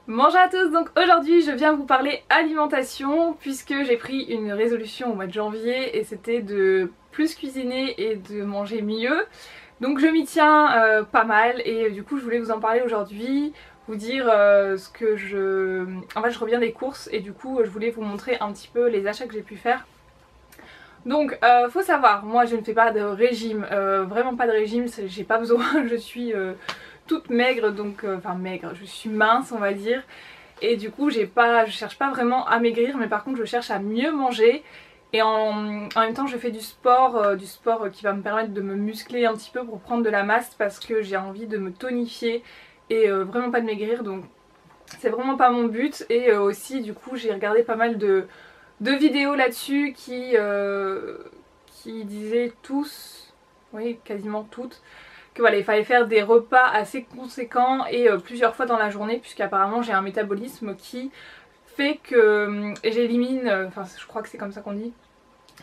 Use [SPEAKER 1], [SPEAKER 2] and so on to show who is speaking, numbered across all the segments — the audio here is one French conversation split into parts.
[SPEAKER 1] Bonjour à tous, donc aujourd'hui je viens vous parler alimentation puisque j'ai pris une résolution au mois de janvier et c'était de plus cuisiner et de manger mieux. Donc je m'y tiens pas mal et du coup je voulais vous en parler aujourd'hui, vous dire ce que je... En fait je reviens des courses et du coup je voulais vous montrer un petit peu les achats que j'ai pu faire. Donc faut savoir, moi je ne fais pas de régime, vraiment pas de régime, j'ai pas besoin, je suis toute maigre donc, enfin maigre, je suis mince on va dire. Et du coup je cherche pas vraiment à maigrir mais par contre je cherche à mieux manger. Et en même temps je fais du sport qui va me permettre de me muscler un petit peu pour prendre de la masse parce que j'ai envie de me tonifier et vraiment pas de maigrir, donc c'est vraiment pas mon but. Et aussi du coup j'ai regardé pas mal de vidéos là-dessus qui disaient tous, oui quasiment toutes, que voilà, il fallait faire des repas assez conséquents et plusieurs fois dans la journée puisqu'apparemment j'ai un métabolisme qui fait que j'élimine, enfin je crois que c'est comme ça qu'on dit,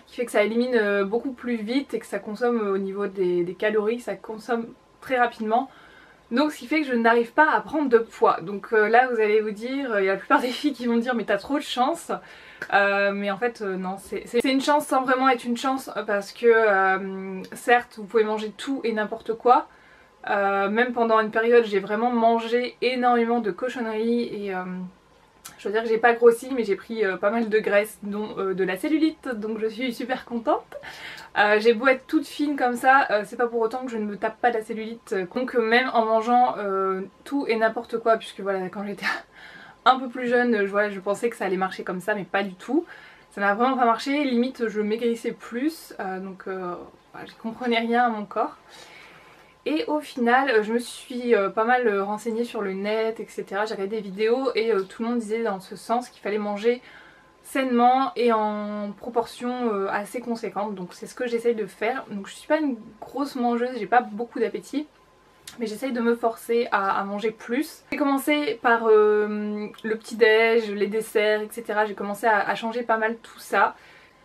[SPEAKER 1] qui fait que ça élimine beaucoup plus vite et que ça consomme au niveau des calories, ça consomme très rapidement. Donc ce qui fait que je n'arrive pas à prendre de poids. Donc là vous allez vous dire, il y a la plupart des filles qui vont me dire mais t'as trop de chance. Mais en fait non, c'est une chance sans vraiment être une chance parce que certes vous pouvez manger tout et n'importe quoi. Même pendant une période j'ai vraiment mangé énormément de cochonneries et je veux dire que j'ai pas grossi mais j'ai pris pas mal de graisse dont de la cellulite, donc je suis super contente. J'ai beau être toute fine comme ça, c'est pas pour autant que je ne me tape pas de la cellulite. Donc même en mangeant tout et n'importe quoi, puisque voilà quand j'étais un peu plus jeune je pensais que ça allait marcher comme ça mais pas du tout. Ça n'a vraiment pas marché, limite je maigrissais plus, donc voilà, je comprenais rien à mon corps. Et au final je me suis pas mal renseignée sur le net etc, j'ai regardé des vidéos et tout le monde disait dans ce sens qu'il fallait manger sainement et en proportion assez conséquente, donc c'est ce que j'essaye de faire. Donc je suis pas une grosse mangeuse, j'ai pas beaucoup d'appétit mais j'essaye de me forcer à manger plus. J'ai commencé par le petit déj, les desserts etc, j'ai commencé à changer pas mal tout ça.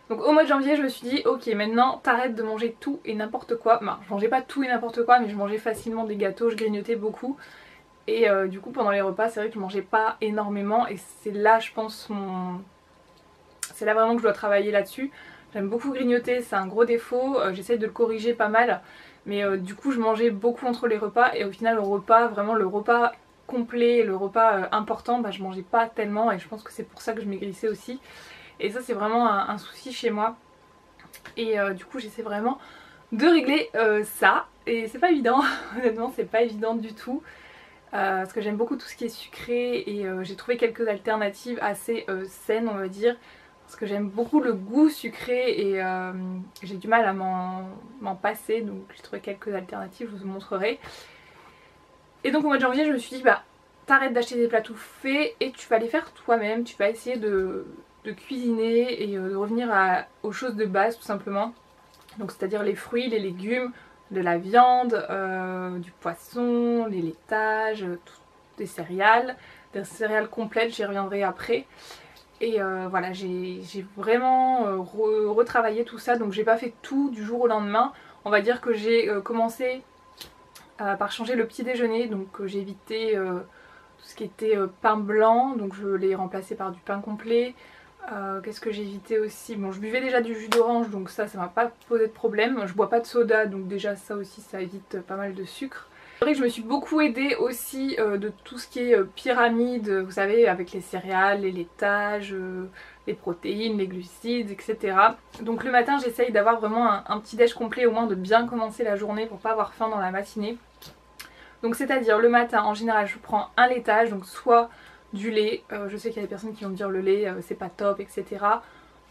[SPEAKER 1] Donc au mois de janvier je me suis dit ok maintenant t'arrêtes de manger tout et n'importe quoi. Enfin je mangeais pas tout et n'importe quoi mais je mangeais facilement des gâteaux, je grignotais beaucoup. Et du coup pendant les repas c'est vrai que je mangeais pas énormément et c'est là je pense c'est là vraiment que je dois travailler là-dessus. J'aime beaucoup grignoter, c'est un gros défaut, j'essaye de le corriger pas mal. Mais du coup je mangeais beaucoup entre les repas et au final le repas, vraiment le repas complet, le repas important, bah, je mangeais pas tellement et je pense que c'est pour ça que je maigrissais aussi. Et ça c'est vraiment un souci chez moi. Et du coup j'essaie vraiment de régler ça. Et c'est pas évident, honnêtement c'est pas évident du tout. Parce que j'aime beaucoup tout ce qui est sucré et j'ai trouvé quelques alternatives assez saines on va dire. Parce que j'aime beaucoup le goût sucré et j'ai du mal à m'en passer, donc j'ai trouvé quelques alternatives, je vous montrerai. Et donc au mois de janvier je me suis dit bah t'arrêtes d'acheter des plats tout faits et tu vas les faire toi-même, tu vas essayer de cuisiner et de revenir aux choses de base tout simplement. Donc c'est-à-dire les fruits, les légumes, de la viande, du poisson, les laitages, des céréales complètes, j'y reviendrai après. Et voilà, j'ai vraiment retravaillé tout ça, donc j'ai pas fait tout du jour au lendemain. On va dire que j'ai commencé par changer le petit déjeuner, donc j'ai évité tout ce qui était pain blanc, donc je l'ai remplacé par du pain complet. Qu'est-ce que j'ai évité aussi? Bon, je buvais déjà du jus d'orange, donc ça m'a pas posé de problème. Je bois pas de soda, donc déjà ça aussi ça évite pas mal de sucre. C'est vrai que je me suis beaucoup aidée aussi de tout ce qui est pyramide, vous savez, avec les céréales, les laitages, les protéines, les glucides, etc. Donc le matin j'essaye d'avoir vraiment un petit déj complet, au moins de bien commencer la journée pour pas avoir faim dans la matinée. Donc c'est-à-dire le matin en général je prends un laitage, donc soit du lait, je sais qu'il y a des personnes qui vont me dire le lait c'est pas top etc.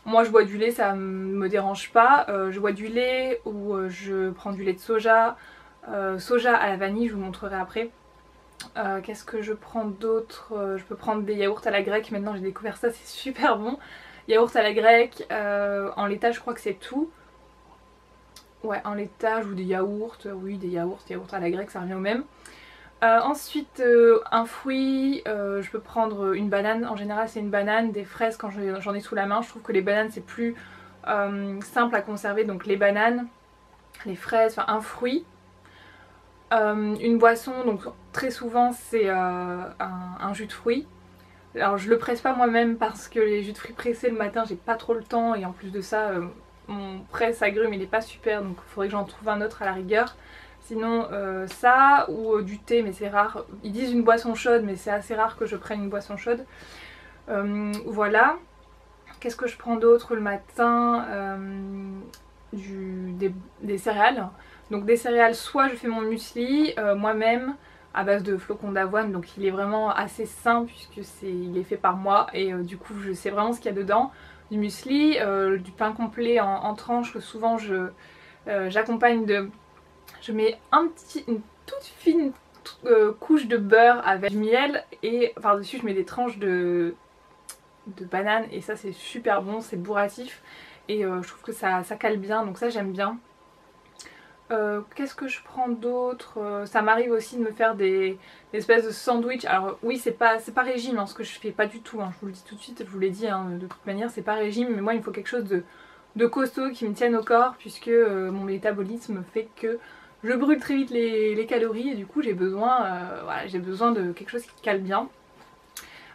[SPEAKER 1] Moi je bois du lait, ça me dérange pas, je bois du lait ou je prends du lait de soja, soja à la vanille, je vous montrerai après. Qu'est-ce que je prends d'autre? Je peux prendre des yaourts à la grecque, maintenant j'ai découvert ça, c'est super bon. Yaourt à la grecque, en laitage je crois que c'est tout. Ouais, en laitage ou des yaourts, oui des yaourts à la grecque ça revient au même. Ensuite un fruit, je peux prendre une banane, en général c'est une banane, des fraises quand j'en ai sous la main, je trouve que les bananes c'est plus simple à conserver, donc les bananes, les fraises, enfin un fruit. Une boisson, donc très souvent c'est un jus de fruits, Alors je le presse pas moi-même parce que les jus de fruits pressés le matin j'ai pas trop le temps et en plus de ça mon presse agrumes il est pas super donc il faudrait que j'en trouve un autre à la rigueur. Sinon ça ou du thé mais c'est rare. Ils disent une boisson chaude mais c'est assez rare que je prenne une boisson chaude. Voilà. Qu'est-ce que je prends d'autre le matin? Des céréales. Donc des céréales, soit je fais mon muesli moi-même à base de flocons d'avoine, donc il est vraiment assez sain puisque il est fait par moi et du coup je sais vraiment ce qu'il y a dedans. Du muesli, du pain complet en tranches que souvent j'accompagne de... Je mets une toute fine couche de beurre avec du miel et par-dessus je mets des tranches de banane et ça c'est super bon, c'est bourratif et je trouve que ça cale bien donc ça j'aime bien. Qu'est-ce que je prends d'autre? Ça m'arrive aussi de me faire des espèces de sandwich. Alors oui c'est pas régime hein, ce que je fais pas du tout hein, je vous le dis tout de suite, je vous l'ai dit hein, de toute manière c'est pas régime mais moi il me faut quelque chose de costaud qui me tienne au corps puisque mon métabolisme fait que je brûle très vite les calories et du coup j'ai besoin, voilà, j'ai besoin de quelque chose qui cale bien.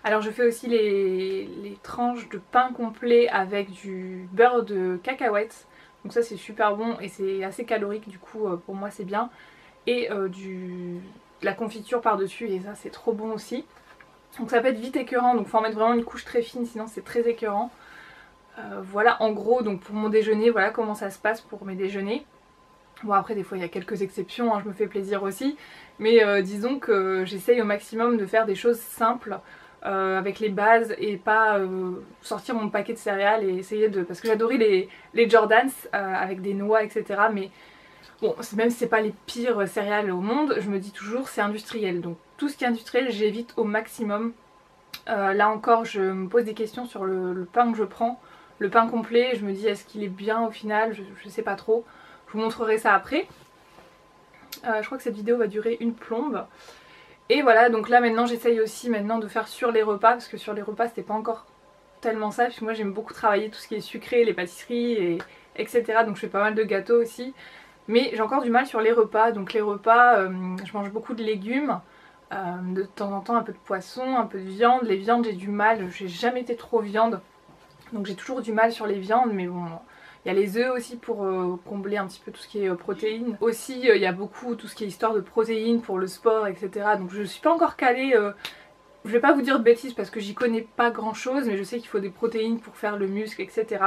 [SPEAKER 1] Alors je fais aussi les tranches de pain complet avec du beurre de cacahuètes. Donc ça c'est super bon et c'est assez calorique du coup pour moi c'est bien. Et de la confiture par dessus et ça c'est trop bon aussi. Donc ça peut être vite écœurant donc faut en mettre vraiment une couche très fine sinon c'est très écœurant. Voilà en gros donc pour mon déjeuner voilà comment ça se passe pour mes déjeuners. Bon après des fois il y a quelques exceptions, hein, je me fais plaisir aussi. Mais disons que j'essaye au maximum de faire des choses simples. Avec les bases et pas sortir mon paquet de céréales et essayer de... Parce que j'adorais les Jordans avec des noix etc. Mais bon même si c'est pas les pires céréales au monde, je me dis toujours c'est industriel. Donc tout ce qui est industriel j'évite au maximum. Là encore je me pose des questions sur le pain que je prends. Le pain complet, je me dis est-ce qu'il est bien au final, je sais pas trop. Je vous montrerai ça après. Je crois que cette vidéo va durer une plombe. Et voilà donc là maintenant j'essaye aussi maintenant de faire sur les repas parce que sur les repas c'était pas encore tellement ça puisque moi j'aime beaucoup travailler tout ce qui est sucré, les pâtisseries etc. Donc je fais pas mal de gâteaux aussi. Mais j'ai encore du mal sur les repas donc les repas je mange beaucoup de légumes, de temps en temps un peu de poisson, un peu de viande. Les viandes j'ai du mal, j'ai jamais été trop viande donc j'ai toujours du mal sur les viandes mais bon... Il y a les œufs aussi pour combler un petit peu tout ce qui est protéines. Aussi il y a beaucoup tout ce qui est histoire de protéines pour le sport etc. Donc je suis pas encore calée, je vais pas vous dire de bêtises parce que j'y connais pas grand chose mais je sais qu'il faut des protéines pour faire le muscle etc.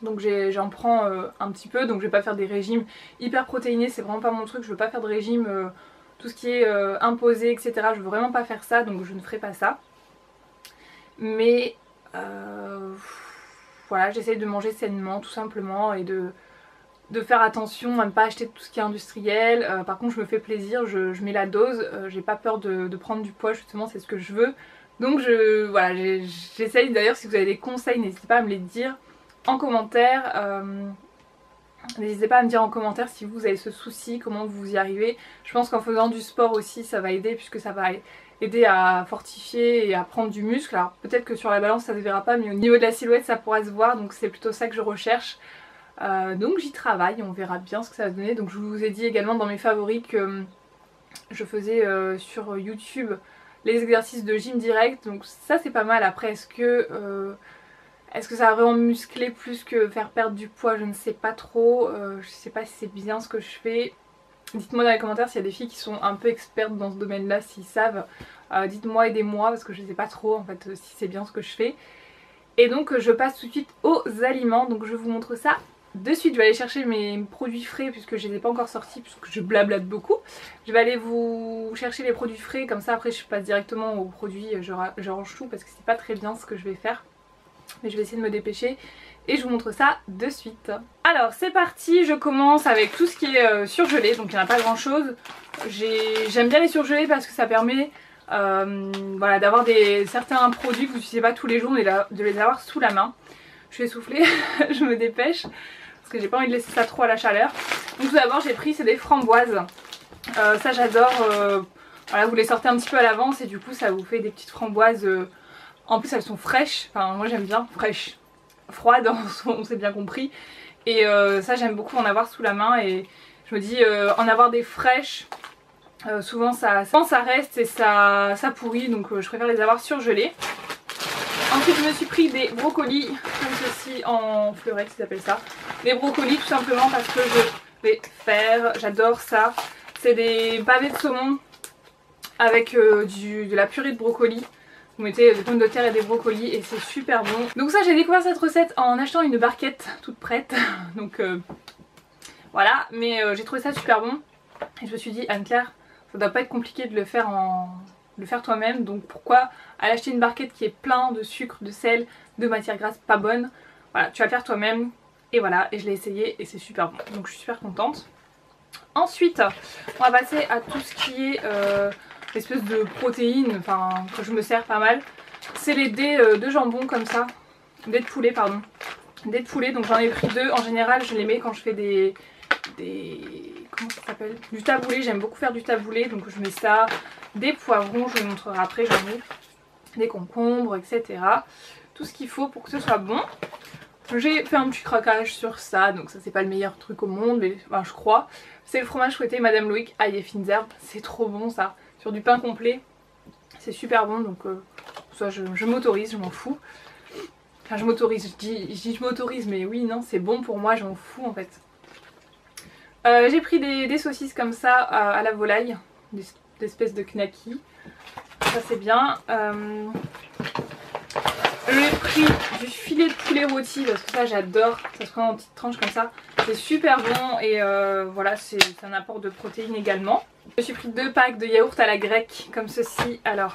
[SPEAKER 1] Donc j'en prends un petit peu donc je vais pas faire des régimes hyper protéinés, c'est vraiment pas mon truc, je veux pas faire de régime tout ce qui est imposé etc. Je veux vraiment pas faire ça donc je ne ferai pas ça. Mais... voilà, j'essaye de manger sainement tout simplement et de faire attention à ne pas acheter tout ce qui est industriel. Par contre je me fais plaisir, je mets la dose, j'ai pas peur de prendre du poids justement, c'est ce que je veux. Donc voilà, j'essaye d'ailleurs si vous avez des conseils n'hésitez pas à me les dire en commentaire. N'hésitez pas à me dire en commentaire si vous avez ce souci, comment vous y arrivez. Je pense qu'en faisant du sport aussi ça va aider puisque ça va aider à fortifier et à prendre du muscle. Alors peut-être que sur la balance ça se verra pas mais au niveau de la silhouette ça pourra se voir donc c'est plutôt ça que je recherche. Donc j'y travaille, on verra bien ce que ça va donner. Donc je vous ai dit également dans mes favoris que je faisais sur YouTube les exercices de gym direct. Donc ça c'est pas mal. Après est-ce que ça va vraiment muscler plus que faire perdre du poids? Je ne sais pas trop. Je sais pas si c'est bien ce que je fais. Dites-moi dans les commentaires s'il y a des filles qui sont un peu expertes dans ce domaine là, s'ils savent. Dites-moi, aidez-moi parce que je ne sais pas trop en fait si c'est bien ce que je fais. Et donc je passe tout de suite aux aliments, donc je vous montre ça de suite. Je vais aller chercher mes produits frais puisque je ne les ai pas encore sortis puisque je blablate beaucoup. Je vais aller vous chercher les produits frais comme ça après je passe directement aux produits, je range tout parce que c'est pas très bien ce que je vais faire. Mais je vais essayer de me dépêcher et je vous montre ça de suite. Alors c'est parti, je commence avec tout ce qui est surgelé, donc il n'y en a pas grand chose. J'aime bien les surgelés parce que ça permet voilà, d'avoir certains produits que vous n'utilisez pas tous les jours, de les avoir sous la main. Je vais souffler, je me dépêche parce que j'ai pas envie de laisser ça trop à la chaleur. Donc tout d'abord j'ai pris, c'est des framboises. Ça j'adore, voilà, vous les sortez un petit peu à l'avance et du coup ça vous fait des petites framboises. En plus elles sont fraîches, enfin moi j'aime bien, fraîches, froides, on s'est bien compris. Et ça j'aime beaucoup en avoir sous la main et je me dis en avoir des fraîches, Souvent ça reste et ça pourrit, donc je préfère les avoir surgelés. Ensuite je me suis pris des brocolis comme ceci en fleurette, ils appellent ça. Des brocolis tout simplement parce que je vais faire, j'adore ça. C'est des pavés de saumon avec de la purée de brocolis. Vous mettez des pommes de terre et des brocolis et c'est super bon. Donc ça, j'ai découvert cette recette en achetant une barquette toute prête. Donc voilà, mais j'ai trouvé ça super bon. Et je me suis dit, Anne-Claire, ça doit pas être compliqué de le faire toi-même. Donc pourquoi aller acheter une barquette qui est plein de sucre, de sel, de matière grasse pas bonne. Voilà, tu vas le faire toi-même. Et voilà, et je l'ai essayé et c'est super bon. Donc je suis super contente. Ensuite, on va passer à tout ce qui est espèce de protéines, enfin que je me sers pas mal. C'est les dés de jambon comme ça. Dés de poulet, pardon. Dés de poulet, donc j'en ai pris 2. En général, je les mets quand je fais des comment ça s'appelle, du taboulé. J'aime beaucoup faire du taboulé, donc je mets ça. Des poivrons, je vous montrerai après, j'en ai. Des concombres, etc. Tout ce qu'il faut pour que ce soit bon. J'ai fait un petit craquage sur ça, donc ça c'est pas le meilleur truc au monde, mais enfin, je crois. C'est le fromage fouetté Madame Loïc, ail et fines herbes, c'est trop bon ça. Sur du pain complet, c'est super bon, donc ça je m'autorise, je m'en fous. Enfin je m'autorise, je dis je m'autorise, mais oui non c'est bon pour moi, je m'en fous en fait. J'ai pris des saucisses comme ça à la volaille, des espèces de knacky, ça c'est bien. J'ai pris du filet de poulet rôti parce que ça j'adore, ça se prend en petites tranches comme ça, c'est super bon et voilà c'est un apport de protéines également. Je me suis pris 2 packs de yaourt à la grecque comme ceci, alors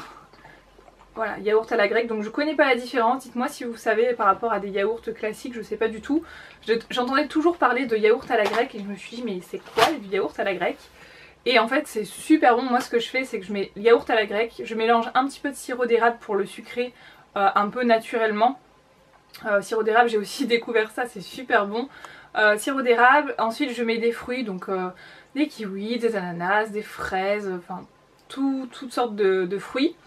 [SPEAKER 1] voilà yaourt à la grecque, donc je connais pas la différence, dites-moi si vous savez par rapport à des yaourts classiques, je sais pas du tout. J'entendais toujours parler de yaourt à la grecque et je me suis dit mais c'est quoi du yaourt à la grecque? Et en fait c'est super bon, moi ce que je fais c'est que je mets yaourt à la grecque, je mélange un petit peu de sirop d'érable pour le sucrer un peu naturellement. Sirop d'érable, j'ai aussi découvert ça, c'est super bon. Sirop d'érable, ensuite je mets des fruits, donc des kiwis, des ananas, des fraises, enfin toutes sortes de fruits.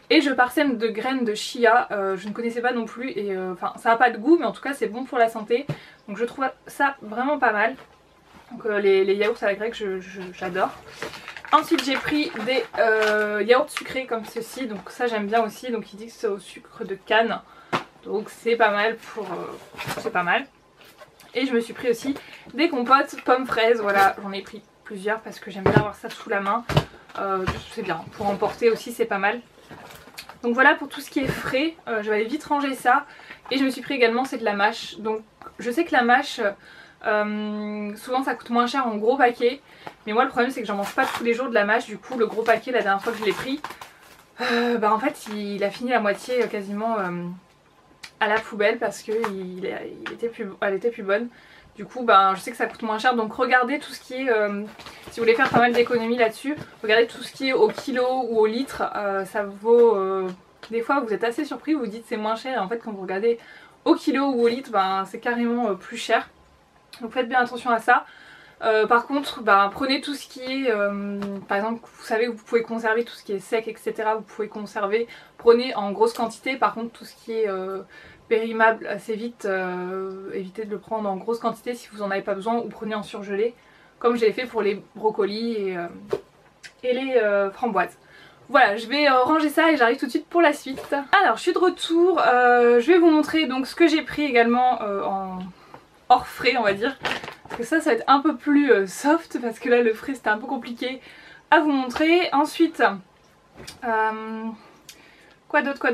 [SPEAKER 1] Et je parsème de graines de chia, je ne connaissais pas non plus, et enfin ça n'a pas de goût, mais en tout cas c'est bon pour la santé. Donc je trouve ça vraiment pas mal. Donc les yaourts à la grecque, j'adore. Ensuite j'ai pris des yaourts sucrés comme ceci, donc ça j'aime bien aussi, donc il dit que c'est au sucre de canne, donc c'est pas mal pour c'est pas mal. Et je me suis pris aussi des compotes pommes fraises, voilà j'en ai pris plusieurs parce que j'aime bien avoir ça sous la main, c'est bien, pour emporter aussi c'est pas mal. Donc voilà pour tout ce qui est frais, je vais aller vite ranger ça. Et je me suis pris également c'est de la mâche, donc je sais que la mâche souvent ça coûte moins cher en gros paquet, mais moi le problème c'est que j'en mange pas tous les jours de la mâche. Du coup le gros paquet la dernière fois que je l'ai pris bah en fait il a fini la moitié quasiment à la poubelle parce que elle était plus bonne. Du coup bah je sais que ça coûte moins cher, donc regardez tout ce qui est si vous voulez faire pas mal d'économies là-dessus, regardez tout ce qui est au kilo ou au litre, ça vaut des fois vous êtes assez surpris, vous vous dites c'est moins cher et en fait quand vous regardez au kilo ou au litre bah, c'est carrément plus cher. Donc faites bien attention à ça. Par contre, bah, prenez tout ce qui est, par exemple, vous savez que vous pouvez conserver tout ce qui est sec, etc. Vous pouvez conserver, prenez en grosse quantité. Par contre, tout ce qui est périmable assez vite, évitez de le prendre en grosse quantité si vous n'en avez pas besoin, ou prenez en surgelé, comme j'ai fait pour les brocolis et les framboises. Voilà, je vais ranger ça et j'arrive tout de suite pour la suite. Alors, je suis de retour. Je vais vous montrer donc ce que j'ai pris également en hors frais on va dire, parce que ça va être un peu plus soft parce que là le frais c'était un peu compliqué à vous montrer. Ensuite quoi d'autre,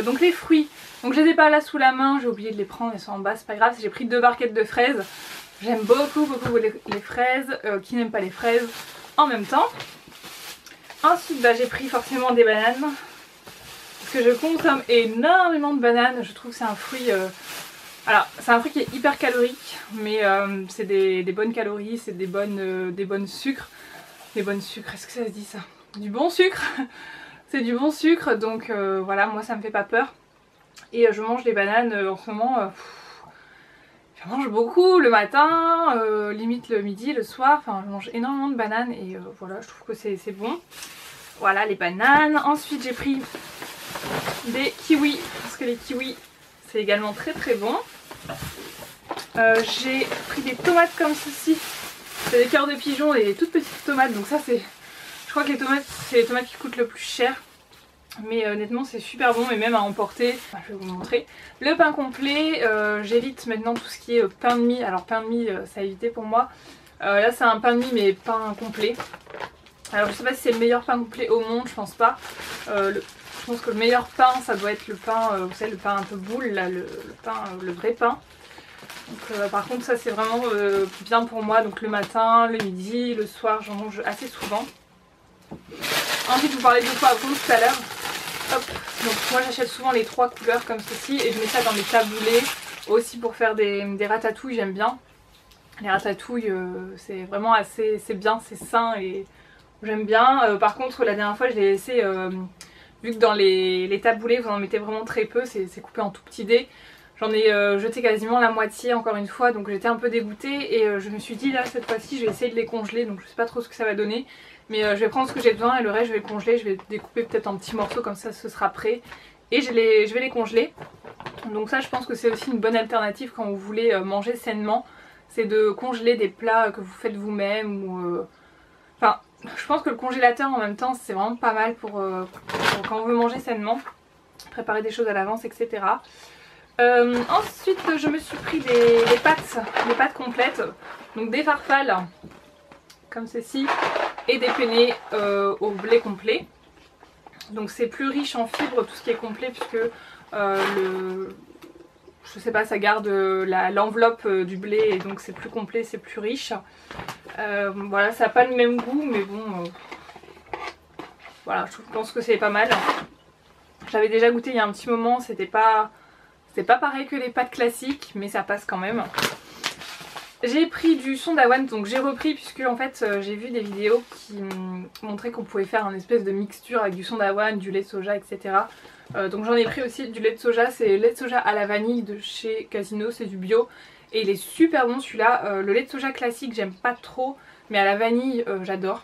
[SPEAKER 1] donc les fruits, donc je les ai pas là sous la main, j'ai oublié de les prendre, elles sont en bas, c'est pas grave. J'ai pris 2 barquettes de fraises, j'aime beaucoup les fraises, qui n'aime pas les fraises en même temps. Ensuite bah, j'ai pris forcément des bananes parce que je consomme énormément de bananes, je trouve que c'est un fruit alors c'est un fruit qui est hyper calorique, mais c'est des bonnes calories, c'est des bonnes sucres. Des bonnes sucres, est-ce que ça se dit ça? Du bon sucre. C'est du bon sucre, donc voilà, moi ça me fait pas peur. Et je mange des bananes en ce moment, je mange beaucoup le matin, limite le midi, le soir, enfin je mange énormément de bananes et voilà, je trouve que c'est bon. Voilà les bananes. Ensuite j'ai pris des kiwis, parce que les kiwis c'est également très très bon. J'ai pris des tomates comme ceci, c'est des cœurs de pigeon, des toutes petites tomates, donc ça c'est, je crois que les tomates, c'est les tomates qui coûtent le plus cher. Mais honnêtement c'est super bon et même à emporter. Enfin, je vais vous montrer. Le pain complet, j'évite maintenant tout ce qui est pain de mie. Alors pain de mie ça a évité pour moi. Là c'est un pain de mie mais pain complet. Alors je sais pas si c'est le meilleur pain complet au monde, je pense pas. Je pense que le meilleur pain ça doit être le pain, vous savez le pain un peu boule là, le vrai pain. Donc, par contre ça c'est vraiment bien pour moi, donc le matin, le midi, le soir j'en mange assez souvent. Ensuite je vous parlais du poivron tout à l'heure. Hop. Donc moi j'achète souvent les 3 couleurs comme ceci et je mets ça dans mes taboulés aussi pour faire des ratatouilles, j'aime bien. Les ratatouilles c'est vraiment assez, c'est bien, c'est sain et j'aime bien. Par contre la dernière fois je l'ai laissé, vu que dans les taboulés vous en mettez vraiment très peu, c'est coupé en tout petits dés. J'en ai jeté quasiment la moitié encore une fois, donc j'étais un peu dégoûtée et je me suis dit là cette fois-ci je vais essayer de les congeler, donc je sais pas trop ce que ça va donner. Mais je vais prendre ce que j'ai besoin et le reste je vais le congeler, je vais découper peut-être en petits morceaux comme ça ce sera prêt. Et je vais les congeler. Donc ça je pense que c'est aussi une bonne alternative quand vous voulez manger sainement. C'est de congeler des plats que vous faites vous-même ou... Enfin je pense que le congélateur en même temps c'est vraiment pas mal pour quand on veut manger sainement. Préparer des choses à l'avance etc. Ensuite je me suis pris des pâtes complètes. Donc des farfales comme ceci. Et des penne au blé complet. Donc c'est plus riche en fibres tout ce qui est complet puisque je sais pas, ça garde l'enveloppe du blé et donc c'est plus complet, c'est plus riche. Voilà, ça n'a pas le même goût mais bon, voilà, je pense que c'est pas mal. J'avais déjà goûté il y a un petit moment, c'était pas pareil que les pâtes classiques mais ça passe quand même. J'ai pris du son d'avoine, donc j'ai repris puisque en fait j'ai vu des vidéos qui montraient qu'on pouvait faire une espèce de mixture avec du son d'avoine, du lait de soja, etc. Donc j'en ai pris aussi du lait de soja, c'est lait de soja à la vanille de chez Casino, c'est du bio. Et il est super bon celui-là, le lait de soja classique j'aime pas trop, mais à la vanille j'adore.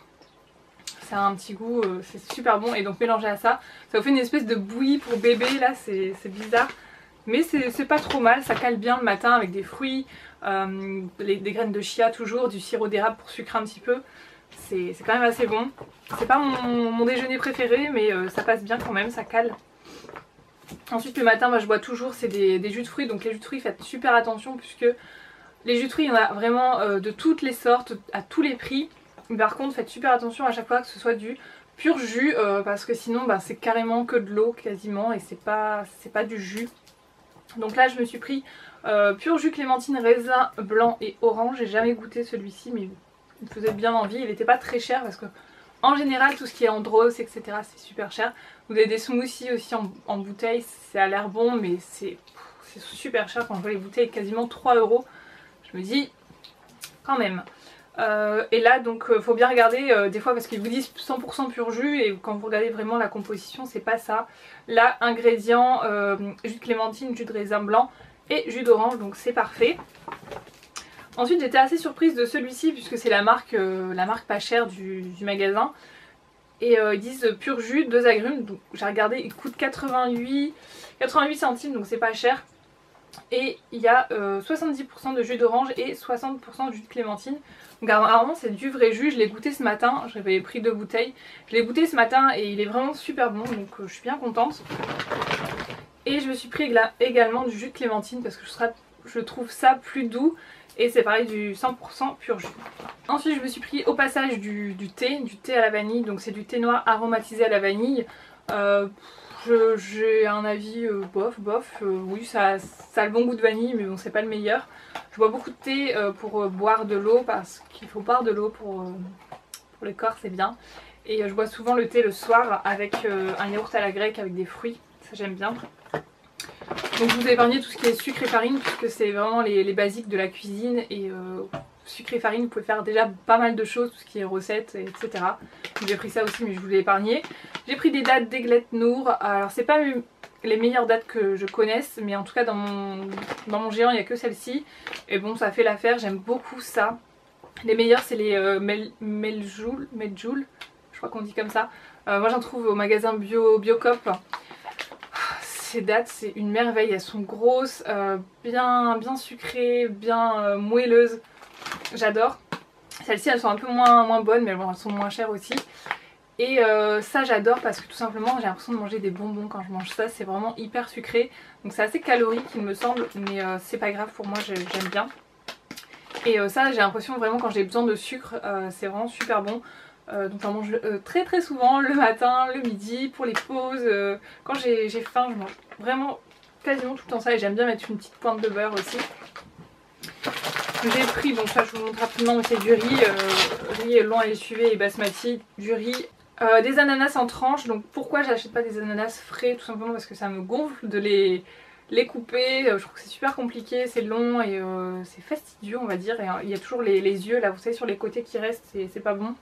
[SPEAKER 1] Ça a un petit goût, c'est super bon et donc mélangé à ça, ça vous fait une espèce de bouillie pour bébé là, c'est bizarre. Mais c'est pas trop mal, ça cale bien le matin avec des fruits, des graines de chia toujours, du sirop d'érable pour sucrer un petit peu. C'est quand même assez bon. C'est pas mon déjeuner préféré mais ça passe bien quand même, ça cale. Ensuite le matin je bois toujours c'est des jus de fruits, donc les jus de fruits faites super attention puisque les jus de fruits il y en a vraiment de toutes les sortes, à tous les prix. Mais par contre faites super attention à chaque fois que ce soit du pur jus parce que sinon c'est carrément que de l'eau quasiment et c'est pas du jus. Donc là je me suis pris pur jus clémentine, raisin blanc et orange. J'ai jamais goûté celui-ci mais il me faisait bien envie. Il n'était pas très cher parce que en général tout ce qui est andros etc c'est super cher. Vous avez des smoothies aussi en bouteille, ça a l'air bon mais c'est super cher. Quand je vois les bouteilles quasiment 3 €, je me dis quand même. Et là donc faut bien regarder des fois parce qu'ils vous disent 100% pur jus et quand vous regardez vraiment la composition c'est pas ça. Là ingrédients jus de clémentine, jus de raisin blanc et jus d'orange, donc c'est parfait. Ensuite j'étais assez surprise de celui-ci puisque c'est la marque pas chère du magasin. Et ils disent pur jus, 2 agrumes, donc j'ai regardé, il coûte 88 centimes donc c'est pas cher. Et il y a 70% de jus d'orange et 60% de jus de clémentine. Donc apparemment c'est du vrai jus, je l'ai goûté ce matin, j'avais pris 2 bouteilles. Je l'ai goûté ce matin et il est vraiment super bon donc je suis bien contente. Et je me suis pris également du jus de clémentine parce que je trouve ça plus doux. Et c'est pareil du 100% pur jus. Ensuite je me suis pris au passage du thé à la vanille. Donc c'est du thé noir aromatisé à la vanille. J'ai un avis bof. Oui ça a le bon goût de vanille mais bon c'est pas le meilleur. Je bois beaucoup de thé pour boire de l'eau parce qu'il faut boire de l'eau pour le corps, c'est bien. Et je bois souvent le thé le soir avec un yaourt à la grecque avec des fruits, ça j'aime bien. Donc je vous ai épargné tout ce qui est sucre et farine puisque c'est vraiment les basiques de la cuisine et sucre et farine vous pouvez faire déjà pas mal de choses, tout ce qui est recettes etc. J'ai pris ça aussi mais je vous l'ai épargné. J'ai pris des dattes d'Aiglet Nour, alors c'est pas les meilleures dattes que je connaisse mais en tout cas dans mon géant il n'y a que celle-ci et bon ça fait l'affaire, j'aime beaucoup ça. Les meilleures c'est les Medjool, je crois qu'on dit comme ça. Moi j'en trouve au magasin Biocop. Ces dattes c'est une merveille, elles sont grosses, bien sucrées, bien moelleuses, j'adore. Celles-ci elles sont un peu moins bonnes mais bon elles sont moins chères aussi. Et ça j'adore parce que tout simplement j'ai l'impression de manger des bonbons quand je mange ça, c'est vraiment hyper sucré. Donc c'est assez calorique il me semble, mais c'est pas grave pour moi, j'aime bien. Et ça j'ai l'impression vraiment quand j'ai besoin de sucre, c'est vraiment super bon. Donc j'en mange très très souvent, le matin, le midi, pour les pauses, quand j'ai faim je mange vraiment quasiment tout le temps ça et j'aime bien mettre une petite pointe de beurre aussi. J'ai pris, donc ça je vous montre rapidement, mais c'est du riz long à l'essuver et basmati, du riz, des ananas en tranches. Donc pourquoi j'achète pas des ananas frais? Tout simplement parce que ça me gonfle de les couper, je trouve que c'est super compliqué, c'est long et c'est fastidieux on va dire. Et il y a toujours les yeux là, vous savez, sur les côtés qui restent, c'est pas bon.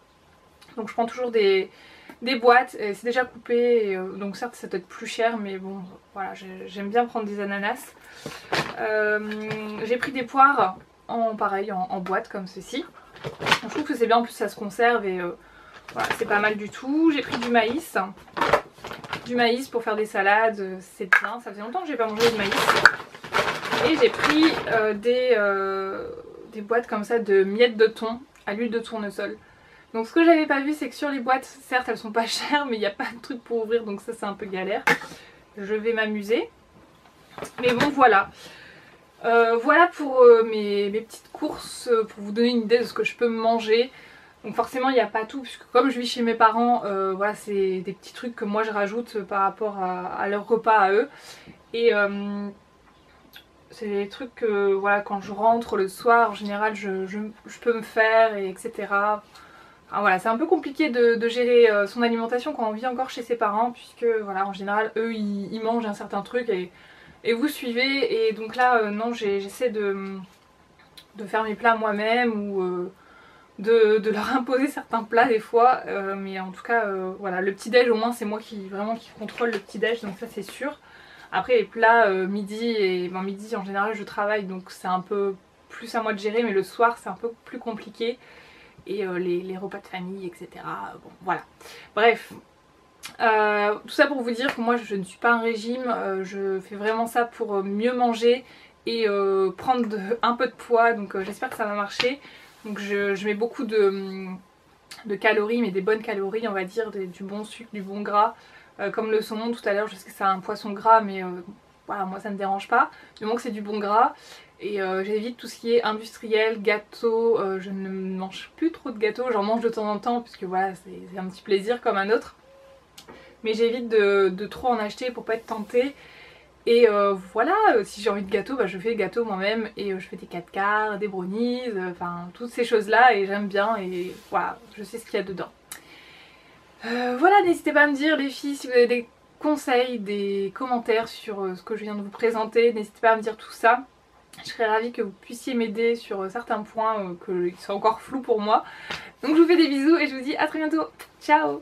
[SPEAKER 1] Donc je prends toujours des boîtes, c'est déjà coupé, et, donc certes ça doit être plus cher, mais bon voilà, j'aime bien prendre des ananas. J'ai pris des poires pareil en boîte comme ceci. Je trouve que c'est bien, en plus ça se conserve et voilà, c'est pas mal du tout. J'ai pris du maïs. Du maïs pour faire des salades, c'est bien, ça faisait longtemps que j'ai pas mangé de maïs. Et j'ai pris des boîtes comme ça de miettes de thon à l'huile de tournesol. Donc ce que j'avais pas vu, c'est que sur les boîtes, certes elles sont pas chères, mais il n'y a pas de truc pour ouvrir, donc ça c'est un peu galère. Je vais m'amuser. Mais bon voilà. Voilà pour mes petites courses, pour vous donner une idée de ce que je peux manger. Donc forcément il n'y a pas tout, puisque comme je vis chez mes parents, voilà, c'est des petits trucs que moi je rajoute par rapport à leur repas à eux. Et c'est des trucs que voilà, quand je rentre le soir en général je peux me faire, et etc. Enfin, voilà, c'est un peu compliqué de gérer son alimentation quand on vit encore chez ses parents, puisque voilà, en général eux ils mangent un certain truc et vous suivez. Et donc là non, j'essaie de faire mes plats moi-même, ou de leur imposer certains plats des fois, mais en tout cas voilà, le petit déj au moins c'est moi qui contrôle le petit déj, donc ça c'est sûr. Après les plats midi, et ben, midi en général je travaille, donc c'est un peu plus à moi de gérer, mais le soir c'est un peu plus compliqué. Et les repas de famille, etc. Bon voilà, bref. Tout ça pour vous dire que moi je ne suis pas un régime, je fais vraiment ça pour mieux manger et prendre un peu de poids, donc j'espère que ça va marcher. Donc je mets beaucoup de calories, mais des bonnes calories on va dire, du bon sucre, du bon gras, comme le saumon tout à l'heure. Je sais que c'est un poisson gras, mais voilà, moi ça me dérange pas, du moment que c'est du bon gras. Et j'évite tout ce qui est industriel, gâteau, je ne mange plus trop de gâteaux, j'en mange de temps en temps puisque voilà, c'est un petit plaisir comme un autre. Mais j'évite de trop en acheter pour pas être tentée. Et voilà, si j'ai envie de gâteau, bah, je fais gâteau moi-même, et je fais des 4 quarts, des brownies, enfin toutes ces choses là, et j'aime bien, et voilà, je sais ce qu'il y a dedans. Voilà, n'hésitez pas à me dire les filles si vous avez des conseils, des commentaires sur ce que je viens de vous présenter, n'hésitez pas à me dire tout ça. Je serais ravie que vous puissiez m'aider sur certains points qui sont encore flous pour moi. Donc je vous fais des bisous et je vous dis à très bientôt. Ciao!